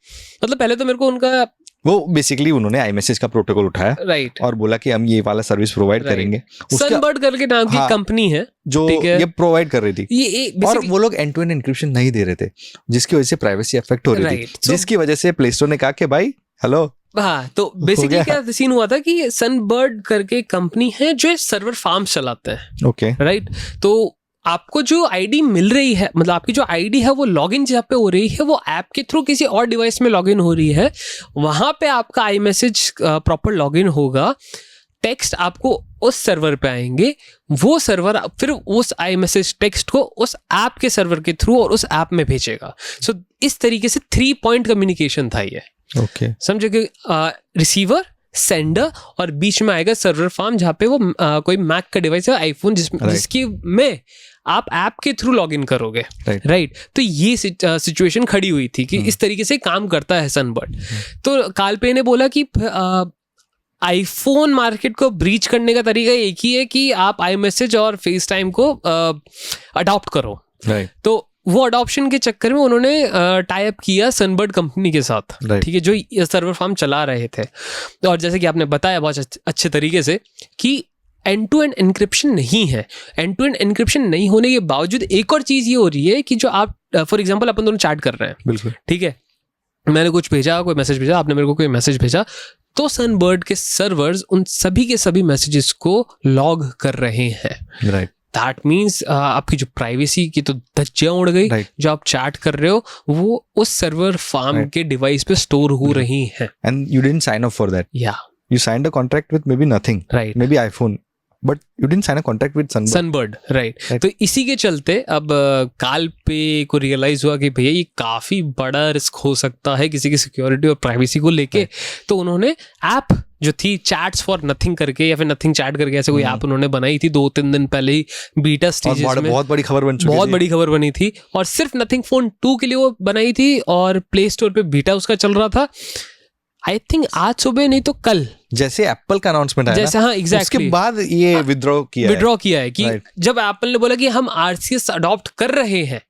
मतलब पहले तो मेरे को उनका वो बेसिकली उन्होंने iMessage का प्रोटोकॉल उठाया, राइट, और बोला कि हम ये वाला सर्विस प्रोवाइड करेंगे। सनबर्ड करके नाम की कंपनी है जो ये प्रोवाइड कर रही थी, और वो लोग एंड टू एंड एन्क्रिप्शन नहीं दे रहे थे, जिसकी वजह से प्राइवेसी अफेक्ट हो रही थी, जिसकी वजह से प्ले स्टोर ने कहा कि भाई हेलो। हाँ, तो बेसिकली क्या सीन हुआ था कि सनबर्ड करके कंपनी है जो सर्वर फार्म्स चलाते हैं, ओके, राइट। तो आपको जो आईडी मिल रही है, मतलब आपकी जो आईडी है वो लॉगिन जहाँ पे हो रही है वो ऐप के थ्रू किसी और डिवाइस में लॉगिन हो रही है, वहां पे आपका आई मैसेज प्रॉपर लॉगिन होगा, टेक्स्ट आपको उस सर्वर पे आएंगे, वो सर्वर फिर उस आई मैसेज टेक्स्ट को उस ऐप के सर्वर के थ्रू और उस ऐप में भेजेगा। सो इस तरीके से 3 पॉइंट कम्युनिकेशन था ये, ओके, समझे कि रिसीवर, सेंडर और बीच में आएगा सर्वर फार्म जहाँ पे वो कोई मैक का डिवाइस है, आईफोन, जिसकी में आप ऐप के थ्रू लॉगिन करोगे, राइट। तो ये सिचुएशन खड़ी हुई थी कि इस तरीके से काम करता है सनबर्ड। तो कालपे ने बोला कि आईफोन मार्केट को ब्रीच करने का तरीका एक ही है कि आप आई मैसेज और फेस टाइम को अडॉप्ट करो, तो वो अडॉप्शन के चक्कर में उन्होंने टाई अप किया सनबर्ड कंपनी के साथ, ठीक है, जो सर्वर फार्म चला रहे थे। और जैसे कि आपने बताया बहुत अच्छे तरीके से कि एंड टू एंड एन्क्रिप्शन नहीं है। एंड टू एंड एन्क्रिप्शन नहीं होने के बावजूद एक और चीज़ ये हो रही है कि जो आप फॉर एग्जांपल अपन दोनों चैट कर रहे हैं, बिल्कुल ठीक है, मैंने कुछ भेजा, कोई मैसेज भेजा, आपने मेरे को कोई मैसेज भेजा, तो सनबर्ड के सर्वर्स उन सभी के सभी मैसेजेस को लॉग कर रहे हैं, राइट। दैट मीन्स आपकी जो प्राइवेसी की तो धज्जियां उड़ गई, जो आप चैट कर रहे हो वो उस सर्वर फार्म के डिवाइस पे स्टोर हो रही हैं। And you didn't sign up for that, या you signed a contract with maybe nothing, right, maybe iPhone, but you didn't sign a contract with Sunbird, right. तो इसी के चलते अब काल पे को रियलाइज हुआ कि भैया ये काफी बड़ा रिस्क हो सकता है किसी की सिक्योरिटी और प्राइवेसी को लेके, तो उन्होंने ऐप जो थी चैट्स फॉर नथिंग करके या फिर नथिंग चैट करके ऐसे कोई ऐप उन्होंने बनाई थी 2-3 दिन पहले ही बीटा स्टेजेस में, बहुत बड़ी खबर बन चुकी, बहुत बड़ी खबर बनी थी, और सिर्फ नथिंग फोन 2 के लिए वो बनाई थी और प्ले स्टोर पे बीटा उसका चल रहा था। आई थिंक आज सुबह नहीं तो कल, जैसे एप्पल का अनाउंसमेंट आया जैसे, हाँ एग्जैक्टली, उसके बाद ये विड्रॉ किया है कि जब एप्पल ने बोला कि हम आरसीएस अडॉप्ट कर रहे हैं,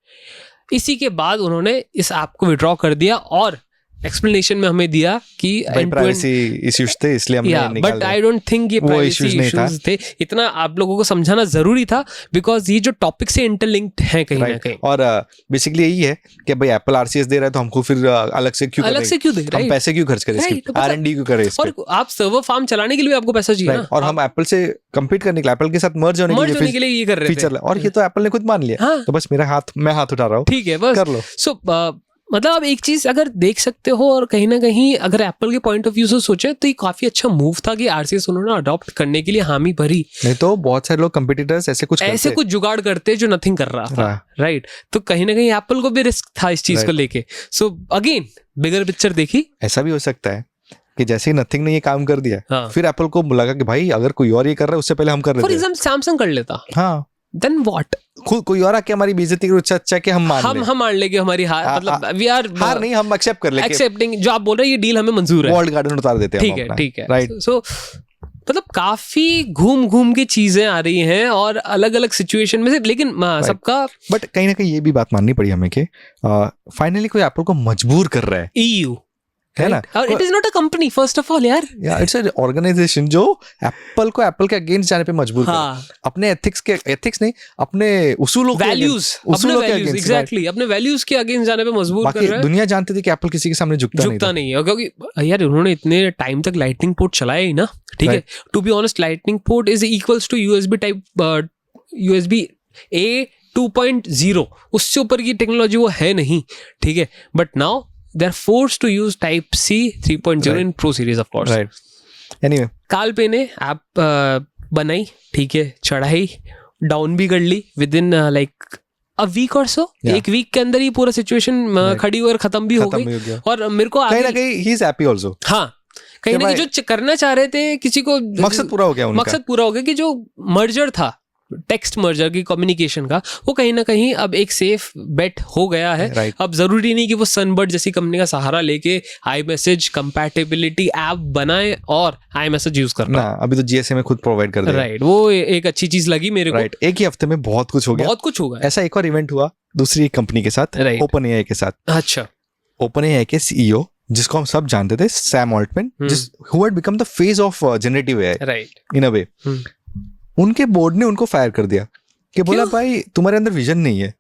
इसी के बाद उन्होंने इस ऐप को विड्रॉ कर दिया और एक्सप्लेनेशन में हमें दिया कि प्राइवेसी इश्यूज थे इसलिए हमने निकाल बट आई डोंट थिंक ये प्राइवेसी इश्यूज थे, इतना आप लोगों को समझाना जरूरी था बिकॉज ये जो टॉपिक से इंटरलिंक्ड है कहीं ना कहीं। और बेसिकली यही है कि भाई एप्पल आरसीएस दे रहा है तो हमको फिर अलग से क्यों दे, हम पैसे क्यों खर्च करें, R&D क्यों करें, और आप सर्वर फार्म चलाने के लिए आपको पैसा चाहिए ना, और हम एप्पल से कम्पीट करने के लिए, एप्पल के साथ मर्ज होने के लिए ये कर रहे थे, और ये तो एप्पल ने खुद मान लिया, तो बस मैं हाथ उठा रहा हूँ, ठीक है बस कर लो। सो मतलब आप एक चीज अगर देख सकते हो, और कहीं ना कहीं अगर एप्पल के पॉइंट ऑफ व्यू से सोचे तो ये काफी अच्छा मूव था कि आरसीएस उन्होंने अडॉप्ट करने के लिए हामी भरी, नहीं तो बहुत सारे लोग कंपटीटर्स ऐसे कुछ जुगाड़ करते जो नथिंग कर रहा था, राइट। तो कहीं ना कहीं एप्पल को भी रिस्क था इस चीज को लेके। सो अगेन बिगर पिक्चर देखी, ऐसा भी हो सकता है कि जैसे ही नथिंग ने ये काम कर दिया, फिर एप्पल को लगा कि भाई अगर कोई और ये कर रहा है उससे पहले हम कर रहे थे, फॉर एग्जांपल सैमसंग कर लेता, हाँ देन व्हाट, खुद कोई और आके हमारी बेइज्जती करे, अच्छा कि हम मान लेंगे हमारी हार, मतलब वी आर हार नहीं, हम एक्सेप्ट कर लेंगे, एक्सेप्टिंग जो आप बोल रहे हैं ये डील हमें मंजूर है, वर्ल्ड गार्डन उतार देते हैं, ठीक है राइट। सो मतलब काफी घूम के चीजें आ रही हैं और अलग अलग सिचुएशन में से, लेकिन सबका बट कहीं ना कहीं ये भी बात माननी पड़ी हमें कि फाइनली कोई एप्पल को मजबूर कर रहा है, EU है ना, और it is not a company first of all यार, इट्स एन ऑर्गेनाइजेशन जो एप्पल के अगेंस्ट जाने पे मजबूर कर रहा है, अपने एथिक्स नहीं, अपने उसूलों के अगेंस्ट, एग्जैक्टली अपने वैल्यूज के अगेंस्ट जाने पे मजबूर कर रहा है। दुनिया जानती थी कि एप्पल किसी के सामने झुकता नहीं है, क्योंकि यार उन्होंने इतने टाइम तक लाइटनिंग पोर्ट चलाया ही ना, ठीक है, to be honest lightning port is equals to USB type, USB A 2.0, उससे ऊपर की टेक्नोलॉजी वो है नहीं, ठीक है, but now they are forced to use type C 3.0 in Pro series of course, right। anyway काल पे ने ऐप बनाई, ठीक है, चढ़ाई डाउन भी कर ली within like a week और सो, एक वीक के अंदर ही पूरा सिचुएशन खड़ी और खत्म भी हो गई, और मेरे को कहीं ना कहीं he is happy also, हाँ कहीं ना कहीं जो करना चाह रहे थे किसी को मकसद पूरा हो गया कि जो मर्जर था टेक्स्ट मर्जर की कम्युनिकेशन का, वो कहीं ना कहीं अब एक सेफ बेट हो गया है, right। अब जरूरी नहीं कि वो सनबर्ड जैसी कंपनी का सहारा लेके iMessage कंपैटिबिलिटी ऐप बनाए और iMessage यूज करना, अभी तो GSM खुद प्रोवाइड कर दे, राइट, वो एक अच्छी चीज लगी मेरे को, एक ही हफ्ते में बहुत कुछ हो गया। ऐसा एक और इवेंट हुआ दूसरी कंपनी के साथ, OpenAI के साथ। अच्छा, OpenAI के CEO जिसको हम सब जानते थे, Sam Altman, who had become the face of generative AI, right, in a way, उनके बोर्ड ने उनको फायर कर दिया कि बोला भाई तुम्हारे अंदर विजन नहीं है,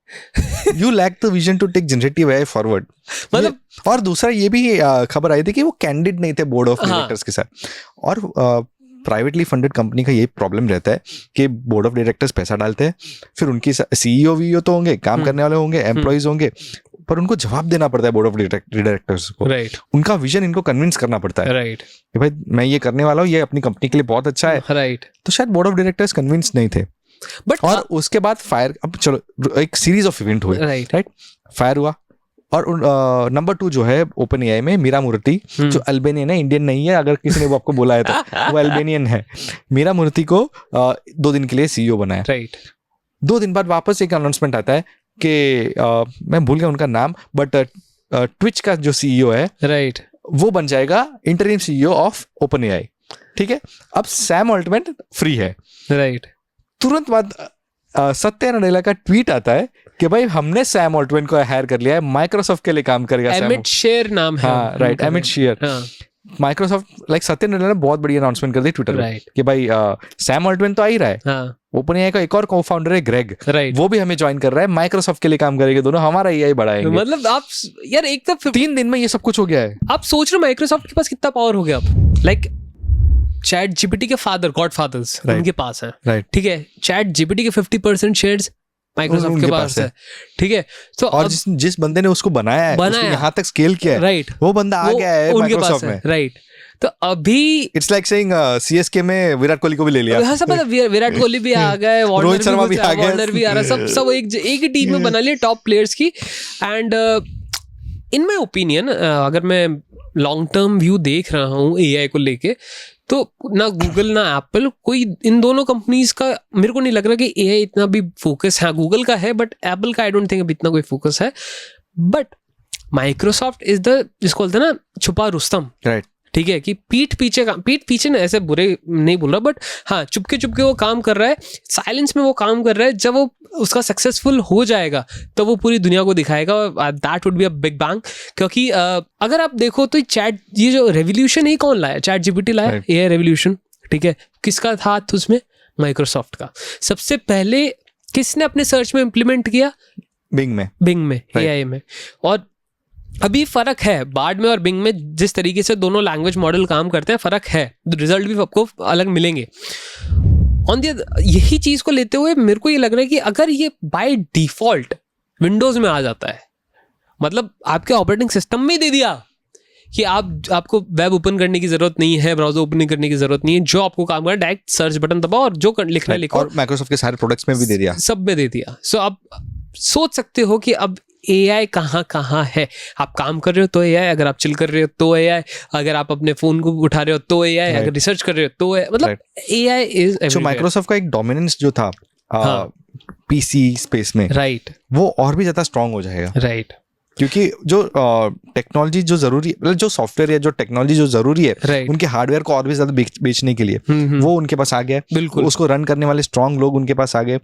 you lack the vision to take generative AI forward, मतलब। और दूसरा ये भी खबर आई थी कि वो कैंडिडेट नहीं थे बोर्ड ऑफ डायरेक्टर्स के साथ, और प्राइवेटली फंडेड कंपनी का ये प्रॉब्लम रहता है कि बोर्ड ऑफ डायरेक्टर्स पैसा डालते हैं, फिर उनकी CEO वीओ तो होंगे, काम करने वाले होंगे, एम्प्लॉइज होंगे, पर उनको जवाब देना पड़ता है बोर्ड ऑफ डायरेक्टर्स को, राइट, उनका विजन इनको कन्विंस करना पड़ता है, राइट, कि भाई मैं ये करने वाला हूँ, ये अपनी कंपनी के लिए बहुत अच्छा है, राइट। तो शायद बोर्ड ऑफ डायरेक्टर्स कन्विंस नहीं थे, बट और उसके बाद फायर, अब चलो एक सीरीज ऑफ इवेंट हुए, राइट, फायर हुआ, और नंबर 2 जो है OpenAI में मीरा मूर्ति, जो अल्बेनियन है, इंडियन नहीं है, अगर किसी ने वो आपको बुलाया तो वो अल्बेनियन है, मीरा मूर्ति को 2 दिन के लिए CEO बनाया, राइट। 2 दिन बाद वापस एक अनाउंसमेंट आता है कि मैं भूल गया उनका नाम, बट ट्विच का जो CEO है, राइट, वो बन जाएगा इंटरिम CEO ऑफ OpenAI, ठीक है। अब सैम ऑल्टमैन फ्री है, राइट। तुरंत बाद सत्या नडेला का ट्वीट आता है कि भाई हमने सैम ऑल्टमैन को हायर कर लिया है, माइक्रोसॉफ्ट के लिए काम करेगा, एमिट शेयर नाम है, हाँ right, emit share. Microsoft like Satya Nadella ने बहुत बड़ी अनाउंसमेंट कर दी ट्विटर पे कि भाई सैम ऑल्टमैन तो आ ही रहा है, OpenAI का एक और को-फाउंडर है ग्रेग, वो भी हमें ज्वाइन कर रहा है, माइक्रोसॉफ्ट के लिए काम करेंगे, दोनों हमारा AI बढ़ाएंगे। मतलब आप यार एक तो 3 दिन में ये सब कुछ हो गया है। आप सोच रहे हो माइक्रोसॉफ्ट के पास कितना पावर हो गया अब, लाइक चैट जीपीटी के फादर, गॉडफादर्स उनके पास है, राइट, ठीक है, चैट जीपीटी के 50% शेयर्स माइक्रोसॉफ्ट के पास है, ठीक है, तो और जिस बंदे ने उसको बनाया है, उसने यहाँ तक स्केल किया है, राइट, वो बंदा आ गया है माइक्रोसॉफ्ट में, राइट। तो अभी इट्स लाइक सेइंग CSK में विराट कोहली को भी ले लिया, हाँ सब, विराट कोहली भी आ गए, रोहित शर्मा भी आ गए, वार्नर भी आ रहा, सब एक ही टीम में बना लिए टॉप प्लेयर्स की। एंड इन माय ओपिनियन, अगर मैं लॉन्ग टर्म व्यू देख रहा हूँ AI को लेके, तो ना गूगल ना एप्पल, कोई इन दोनों कंपनीज का मेरे को नहीं लग रहा कि AI इतना भी फोकस है, गूगल का है बट एप्पल का आई डोंट थिंक अभी इतना कोई फोकस है। बट माइक्रोसॉफ्ट इज द, जिसको बोलते हैं ना छुपा रुस्तम, राइट, ठीक है, कि पीठ पीछे ना, ऐसे बुरे नहीं बोल रहा, बट हाँ चुपके वो काम कर रहा है, साइलेंस में वो काम कर रहा है। जब वो उसका सक्सेसफुल हो जाएगा तो वो पूरी दुनिया को दिखाएगा, that would be a big bang. क्योंकि अगर आप देखो तो ये जो रेवोल्यूशन ही कौन लाया? चैट जीपीटी लाया, एआई रेवोल्यूशन, ठीक है। किसका था हाथ उसमें? माइक्रोसॉफ्ट का। सबसे पहले किसने अपने सर्च में इम्प्लीमेंट किया? बिंग में एआई में। और अभी फर्क है बार्ड में और बिंग में, जिस तरीके से दोनों लैंग्वेज मॉडल काम करते हैं, फर्क है, रिजल्ट भी आपको अलग मिलेंगे। ऑन द यही चीज को लेते हुए मेरे को ये लग रहा है कि अगर ये बाय डिफॉल्ट विंडोज में आ जाता है, मतलब आपके ऑपरेटिंग सिस्टम में ही दे दिया कि आपको वेब ओपन करने की जरूरत नहीं है, ब्राउजर ओपन करने की जरूरत नहीं है, जो आपको काम करना है डायरेक्ट सर्च बटन दबाओ और जो लिखना है लिखो। और माइक्रोसॉफ्ट के सारे प्रोडक्ट्स में भी दे दिया, सब में दे दिया। सो आप सोच सकते हो कि अब एआई कहाँ है। आप काम कर रहे हो तो एआई, अगर आप चिल कर रहे हो तो एआई, अगर आप अपने फोन को उठा रहे हो तो एआई, अगर रिसर्च कर रहे हो तो मतलब एआई इज एवरीवेयर। माइक्रोसॉफ्ट का एक डोमिनेंस जो था पीसी स्पेस में, राइट, वो और भी ज्यादा स्ट्रांग हो जाएगा, राइट। क्योंकि जो टेक्नोलॉजी जो जरूरी है, मतलब जो सॉफ्टवेयर या जो टेक्नोलॉजी जो जरूरी है उनके हार्डवेयर को और भी ज्यादा बेचने के लिए, वो उनके पास आ गया, बिल्कुल। उसको रन करने वाले स्ट्रांग लोग उनके पास आ गए।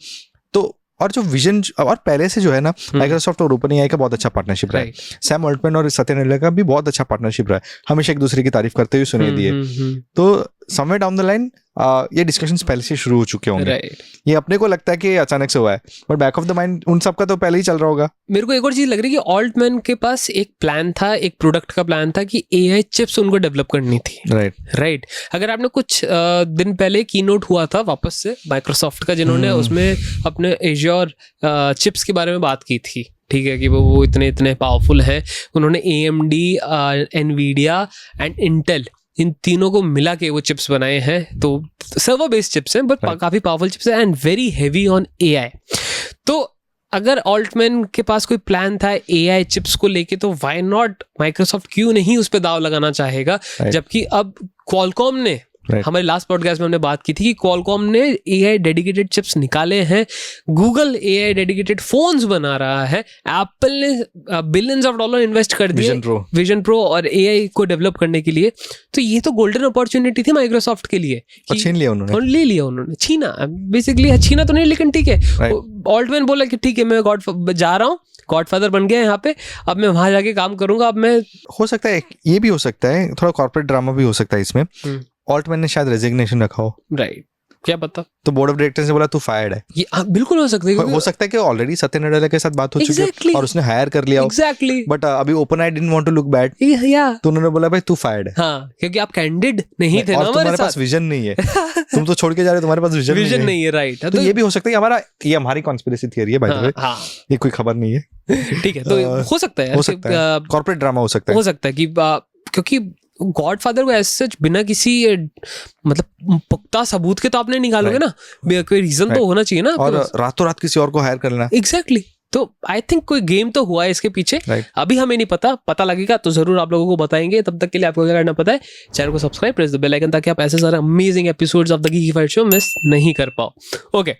तो और जो विजन, और पहले से जो है ना, माइक्रोसॉफ्ट और ओपन एआई का बहुत अच्छा पार्टनरशिप रहा है। सैम अल्टमैन और सत्या नाडेला का भी बहुत अच्छा पार्टनरशिप रहा है, हमेशा एक दूसरे की तारीफ करते हुए सुनाई दिए। तो समवेयर डाउन द लाइन ये डिस्कशंस पहले से शुरू हो चुके होंगे। ये अपने को लगता है कि अचानक से हुआ है, but back of the mind उन सब का तो पहले ही चल रहा होगा। मेरे को एक और चीज लग रही है कि ऑल्टमैन के पास एक प्लान था, एक प्रोडक्ट का प्लान था कि एआई चिप्स उनको डेवलप करनी थी, राइट। अगर आपने कुछ दिन पहले कीनोट हुआ था वापस से माइक्रोसॉफ्ट का, जिन्होंने उसमें अपने एज्योर चिप्स के बारे में बात की थी, ठीक है, कि वो इतने पावरफुल हैं। उन्होंने AMD, एनवीडिया एंड इंटेल, इन तीनों को मिला के वो चिप्स बनाए हैं। तो सर्वर बेस्ड चिप्स हैं, बट काफी पावरफुल चिप्स हैं and very heavy on AI. तो अगर ऑल्टमैन के पास कोई प्लान था एआई चिप्स को लेके, तो व्हाई नॉट माइक्रोसॉफ्ट क्यों नहीं उस पे दाव लगाना चाहेगा? जबकि अब क्वालकॉम ने, हमारे लास्ट पॉडकास्ट में हमने बात की थी कि क्वालकॉम ने एआई डेडिकेटेड चिप्स निकाले हैं, गूगल एआई डेडिकेटेड फोन्स बना रहा है, एप्पल ने बिलियंस ऑफ डॉलर इन्वेस्ट कर दिए विजन प्रो और एआई को डेवलप करने के लिए। तो ये तो गोल्डन अपॉर्चुनिटी थी माइक्रोसॉफ्ट के लिए, छीन लिया उन्होंने, ले लिया उन्होंने, छीना बेसिकली, छीना तो नहीं, लेकिन ठीक है। ऑल्टमैन बोला कि ठीक है, मैं जा रहा हूँ, गॉडफादर बन गया यहाँ पे, अब मैं वहां जाके काम करूंगा। अब मैं, हो सकता है ये भी हो सकता है, थोड़ा कॉर्पोरेट ड्रामा भी हो सकता है इसमें। ऑल्टमैन ने शायद रेजिग्नेशन रखा हो, राइट, क्या पता। तो बोर्ड ऑफ डायरेक्टर्स ने बोला तू फायर्ड है। ये बिल्कुल हो सकता है, हो सकता है कि ऑलरेडी सत्या नाडेला के साथ बात हो चुकी है और उसने हायर कर लिया हो, बट अभी OpenAI didn't want to look bad, तो उन्होंने बोला भाई तू फायर्ड है। हाँ, क्योंकि आप कैंडिड नहीं थे ना, तुम्हारे पास विजन नहीं है, तुम तो छोड़ के जा रहे हो, तुम्हारे पास विजन नहीं है, राइट। तो ये भी हो सकता है, ये हमारी कॉन्स्पिरेसी थियरी है, बाय द वे, ये कोई खबर नहीं है, ठीक है। तो हो सकता है कॉर्पोरेट ड्रामा हो सकता है कि क्योंकि गॉडफादर को ऐसे बिना किसी मतलब पुख्ता सबूत के तो आपने निकालोगे ना, कोई रीजन तो होना चाहिए ना, और रातों रात किसी और को हायर करना। एग्जैक्टली। तो आई थिंक कोई गेम तो हुआ है इसके पीछे, अभी हमें नहीं पता लगेगा तो जरूर आप लोगों को बताएंगे। तब तक के लिए आपको क्या करना पता है, चैनल को subscribe, press the bell icon, ताकि आप ऐसे सारे amazing episodes of the geeky fight show miss नहीं कर पाओ। ओके,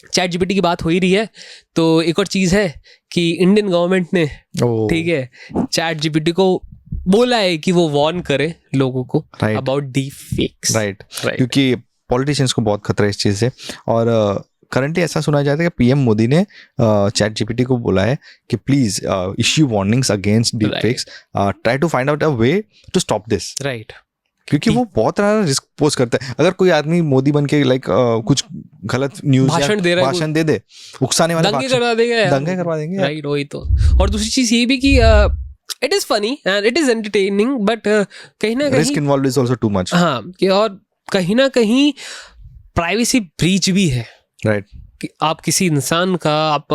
चैट जीपीटी की बात हो ही रही है, तो एक और चीज है कि इंडियन गवर्नमेंट ने, ठीक है, चैट जीपीटी को बोला है कि वो वार्न करे लोगों को अबाउट डीप फेक्स, राइट, क्योंकि पॉलिटिशियंस को बहुत खतरा है इस चीज से। और करंटली ऐसा सुना जाता है कि पीएम मोदी ने चैट जीपीटी को बोला है कि please issue warnings against deep fakes, try to find out a way to stop this, right. क्योंकि वो बहुत तरह रिस्क पोज करता है। अगर कोई आदमी मोदी बन के लाइक कुछ गलत न्यूज भाषण दे दे, उकसाने वाले दंगे करवा देंगे, राइट, वही तो। और दूसरी चीज ये भी कि it is funny and it is entertaining, but कहीं ना कहीं risk involved is also too much. हाँ, और कहीं ना कहीं प्राइवेसी ब्रीच भी है, राइट। कि आप किसी इंसान का, आप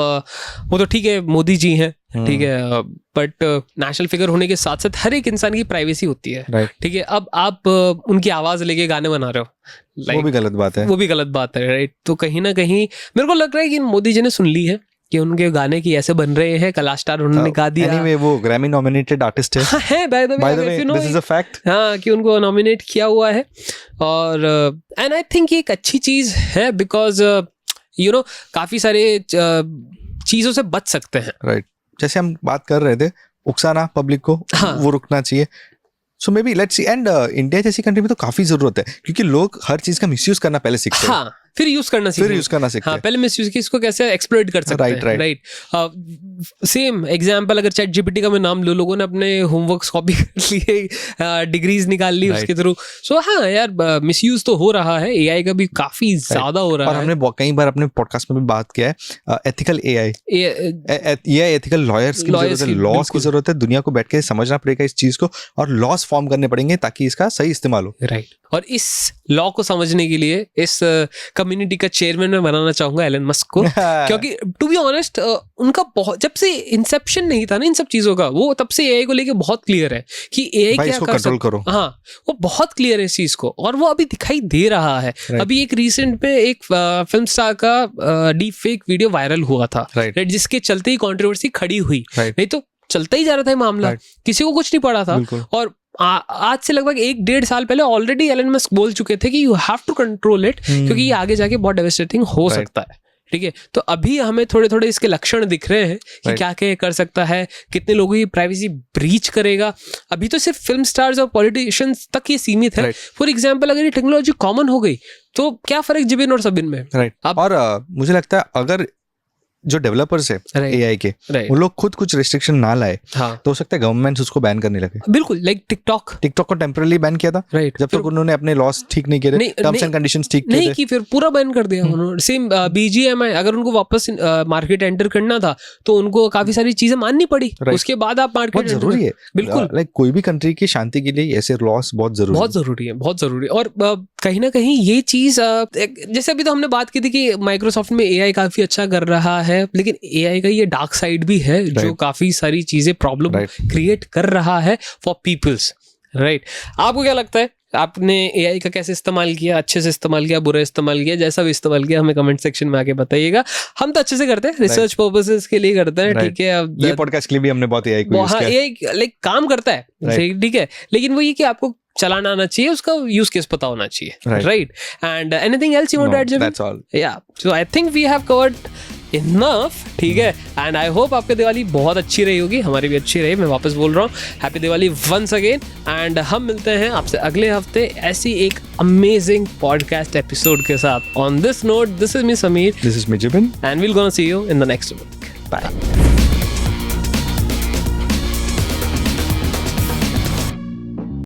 वो तो ठीक है मोदी जी हैं, ठीक है, बट नेशनल फिगर होने के साथ साथ हर एक इंसान की प्राइवेसी होती है, ठीक है। अब आप उनकी आवाज लेके गाने बना रहे हो, वो भी गलत बात है, राइट। तो कहीं ना कहीं मेरे को लग रहा है कि मोदी जी ने सुन ली है कि उनके गाने की ऐसे बन रहे हैं, कला स्टार उन्होंने गा दिया। Anyway, वो ग्रैमी नॉमिनेटेड आर्टिस्ट है, by the way, this is a fact, हाँ, कि उनको नॉमिनेट किया हुआ है। और एंड आई थिंक ये एक अच्छी चीज है, बिकॉज यू नो काफी सारे चीजों से बच सकते हैं, राइट। जैसे हम बात कर रहे थे, उकसाना पब्लिक को, हाँ, वो रुकना चाहिए। So maybe let's see and India जैसी कंट्री में तो काफी जरूरत है क्योंकि लोग हर चीज का मिसयूज करना पहले सीखते हैं. हाँ, फिर यूज करना सीखते हैं. पहले मिसयूज की इसको कैसे एक्सप्लॉइट कर सकते हैं. राइट. सेम एग्जांपल अगर चैट जीपीटी का मैं नाम लूं, लोगों ने अपने होमवर्क्स कॉपी कर लिए, डिग्रीज निकाल ली उसके थ्रू. सो हाँ यार, मिसयूज तो हो रहा है, एआई का भी काफी ज्यादा हो रहा है. और हमने कई बार अपने पॉडकास्ट में भी बात किया है एथिकल एआई, एथिकल लॉयर्स की जरूरत है, लॉस की जरूरत है. दुनिया को बैठ के समझना पड़ेगा इस चीज को और लॉस फॉर्म करने पड़ेंगे ताकि इसका सही इस्तेमाल हो. राइट. और इस लॉ को समझने के लिए इस कम्युनिटी का चेयरमैन मैं बनाना चाहूंगा एलन मस्क को, क्योंकि टू बी ऑनेस्ट उनका बहुत, जब से इंसेप्शन नहीं था ना इन सब चीजों का, वो तब से एआई को लेके बहुत क्लियर है कि एआई क्या कर सकता है. हाँ, वो बहुत क्लियर है इस चीज को और वो अभी दिखाई दे रहा है. अभी एक रिसेंट में एक फिल्म स्टार का डीप फेक वीडियो वायरल हुआ था, जिसके चलते ही कंट्रोवर्सी खड़ी हुई. नहीं तो चलता ही जा रहा था मामला, किसी को कुछ नहीं पड़ा था. और आज से लगभग 1-1.5 साल पहले ऑलरेडी एलन मस्क बोल चुके थे कि you have to control it, क्योंकि ये आगे जाके बहुत डेवास्टेटिंग हो सकता है. ठीक है, तो अभी हमें थोड़े थोड़े इसके लक्षण दिख रहे हैं कि क्या क्या कर सकता है, कितने लोगों की प्राइवेसी ब्रीच करेगा. अभी तो सिर्फ फिल्म स्टार्स और पॉलिटिशियंस तक ये सीमित है. फॉर एग्जाम्पल, अगर ये टेक्नोलॉजी कॉमन हो गई तो क्या फर्क जिबिन और सबिन में. और मुझे लगता है अगर जो डेवलपर्स है एआई के, वो लोग खुद कुछ रिस्ट्रिक्शन ना लाए, तो हो सकता है गवर्नमेंट्स उसको बैन करने लगे. बिल्कुल, लाइक टिकटॉक को टेम्पररी बैन किया था. जब तक उन्होंने अपने लॉस ठीक नहीं किए, टर्म्स एंड कंडीशंस ठीक नहीं की, फिर पूरा बैन कर दिया उन्होंने. सेम बीजीएमआई, अगर उनको वापस मार्केट एंटर करना था तो उनको काफी सारी चीजें माननी पड़ी. उसके बाद आप मार्केट, जरूरी है. बिल्कुल, लाइक कोई भी कंट्री की शांति के लिए ऐसे लॉस बहुत जरूरी है. और कहीं ना कहीं ये चीज, जैसे अभी तो हमने बात की थी कि माइक्रोसॉफ्ट में एआई काफी अच्छा कर रहा है, लेकिन एआई का ये डार्क साइड भी है जो काफी सारी चीजें प्रॉब्लम क्रिएट कर रहा है फॉर पीपल्स. राइट. आपको क्या लगता है, आपने एआई का कैसे इस्तेमाल किया? अच्छे से इस्तेमाल किया, बुरा इस्तेमाल किया? जैसा भी इस्तेमाल किया हमें कमेंट सेक्शन में आके बताइएगा. हम तो अच्छे से करते हैं, रिसर्च पर्पसेस के लिए करते हैं. ठीक है, अब ये पॉडकास्ट के लिए भी हमने बहुत एआई को यूज किया. एआई लाइक काम करता है, ठीक है, लेकिन वो ये कि आपको चलाना आना चाहिए, उसका यूज केस पता होना चाहिए. Right. And anything else you want to add? That's all. Yeah, so I think we have covered enough. ठीक है, एंड आई होप आपकी दिवाली बहुत अच्छी रही होगी, हमारी भी अच्छी रही. मैं वापस बोल रहा हूँ happy Diwali once again, and हम मिलते हैं आपसे अगले हफ्ते ऐसी एक अमेजिंग पॉडकास्ट एपिसोड के साथ. On this note, this is me Sameer, this is me Jibin, and we'll gonna see you in the next week. Bye.